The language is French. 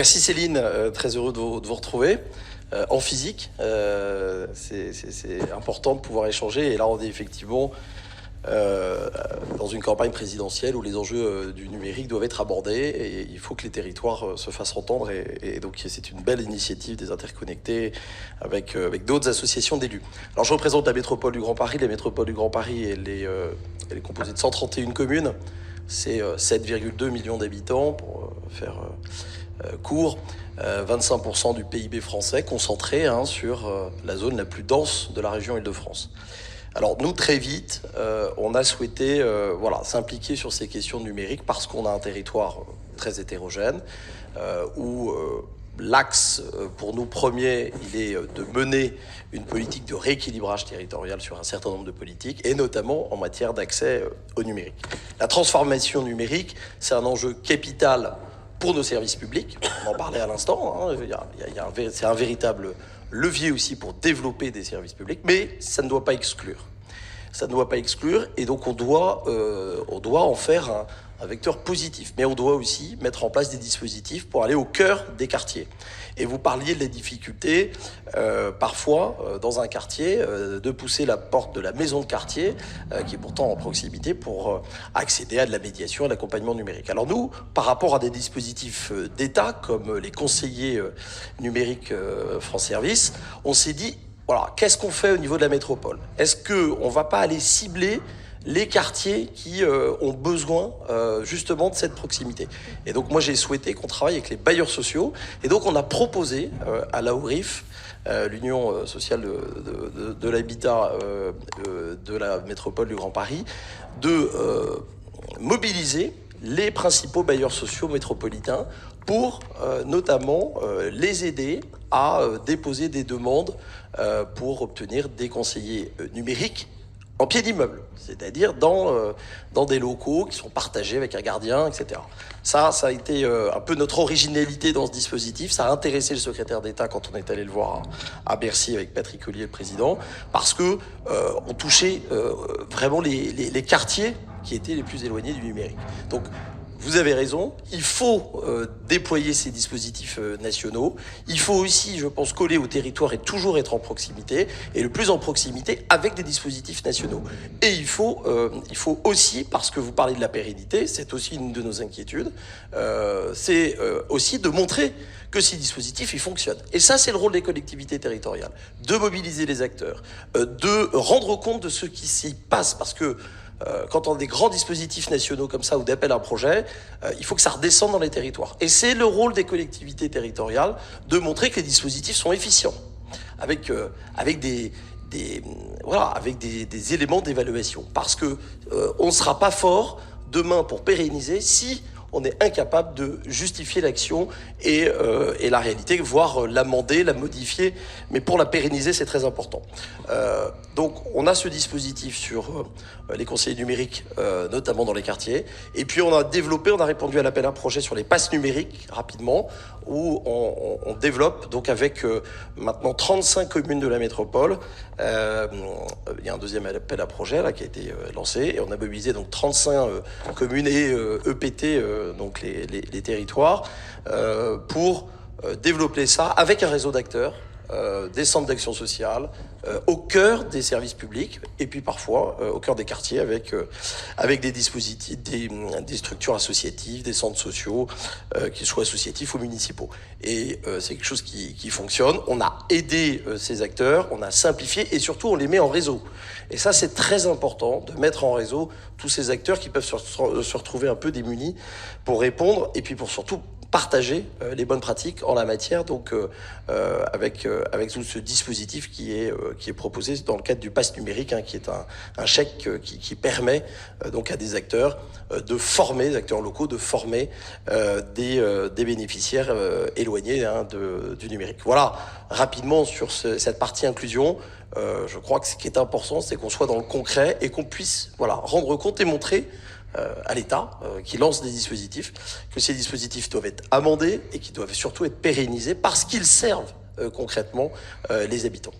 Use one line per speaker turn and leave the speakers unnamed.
Merci Céline, très heureux de vous retrouver en physique. C'est important de pouvoir échanger et là on est effectivement dans une campagne présidentielle où les enjeux du numérique doivent être abordés et il faut que les territoires se fassent entendre et donc c'est une belle initiative des interconnectés avec d'autres associations d'élus. Alors je représente la métropole du Grand Paris. La métropole du Grand Paris elle est composée de 131 communes, c'est 7,2 millions d'habitants pour faire court, 25% du PIB français concentré sur la zone la plus dense de la région Île-de-France. Alors nous, très vite, on a souhaité s'impliquer sur ces questions numériques parce qu'on a un territoire très hétérogène où l'axe pour nous premier, il est de mener une politique de rééquilibrage territorial sur un certain nombre de politiques et notamment en matière d'accès au numérique. La transformation numérique, c'est un enjeu capital pour nos services publics, on en parlait à l'instant, c'est un véritable levier aussi pour développer des services publics, mais ça ne doit pas exclure. Ça ne doit pas exclure et donc on doit en faire un vecteur positif. Mais on doit aussi mettre en place des dispositifs pour aller au cœur des quartiers. Et vous parliez de la difficulté, parfois, dans un quartier, de pousser la porte de la maison de quartier, qui est pourtant en proximité, pour accéder à de la médiation et de l'accompagnement numérique. Alors nous, par rapport à des dispositifs d'État, comme les conseillers numériques France Service, on s'est dit, voilà, qu'est-ce qu'on fait au niveau de la métropole? Est-ce qu'on ne va pas aller cibler les quartiers qui ont besoin justement de cette proximité? Et donc moi j'ai souhaité qu'on travaille avec les bailleurs sociaux et donc on a proposé à l'AORIF, l'Union sociale de l'habitat de la métropole du Grand Paris, de mobiliser les principaux bailleurs sociaux métropolitains pour notamment les aider à déposer des demandes pour obtenir des conseillers numériques en pied d'immeuble, c'est-à-dire dans des locaux qui sont partagés avec un gardien, etc. Ça a été un peu notre originalité dans ce dispositif. Ça a intéressé le secrétaire d'État quand on est allé le voir à Bercy avec Patrick Ollier, le président, parce que on touchait vraiment les quartiers qui étaient les plus éloignés du numérique. Donc, vous avez raison, il faut déployer ces dispositifs nationaux. Il faut aussi, je pense, coller au territoire et toujours être en proximité, et le plus en proximité avec des dispositifs nationaux. Et il faut aussi, parce que vous parlez de la pérennité, c'est aussi une de nos inquiétudes, c'est aussi de montrer que ces dispositifs, ils fonctionnent. Et ça, c'est le rôle des collectivités territoriales, de mobiliser les acteurs, de rendre compte de ce qui s'y passe, parce que quand on a des grands dispositifs nationaux comme ça ou d'appel à un projet, il faut que ça redescende dans les territoires. Et c'est le rôle des collectivités territoriales de montrer que les dispositifs sont efficients, avec des éléments d'évaluation. Parce que on ne sera pas fort demain pour pérenniser si on est incapable de justifier l'action et la réalité, voire l'amender, la modifier. Mais pour la pérenniser, c'est très important. Donc, on a ce dispositif sur les conseillers numériques, notamment dans les quartiers. Et puis, on a répondu à l'appel à projet sur les passes numériques, rapidement, où on développe, donc avec maintenant 35 communes de la métropole. Il y a un deuxième appel à projet là, qui a été lancé. Et on a mobilisé donc 35 communes et EPT, donc les territoires, pour développer ça avec un réseau d'acteurs, des centres d'action sociale, au cœur des services publics et puis parfois au cœur des quartiers avec des dispositifs, des structures associatives, des centres sociaux, qu'ils soient associatifs ou municipaux. Et c'est quelque chose qui fonctionne. On a aidé ces acteurs, on a simplifié et surtout on les met en réseau. Et ça c'est très important de mettre en réseau tous ces acteurs qui peuvent se retrouver un peu démunis pour répondre et puis pour surtout partager les bonnes pratiques en la matière, donc avec tout ce dispositif qui est proposé dans le cadre du pass numérique, qui est un chèque qui permet donc à des acteurs de former, des acteurs locaux, de former des bénéficiaires éloignés du numérique. Voilà, rapidement sur cette partie inclusion. Je crois que ce qui est important, c'est qu'on soit dans le concret et qu'on puisse rendre compte et montrer à l'État qui lance des dispositifs, que ces dispositifs doivent être amendés et qui doivent surtout être pérennisés parce qu'ils servent concrètement les habitants.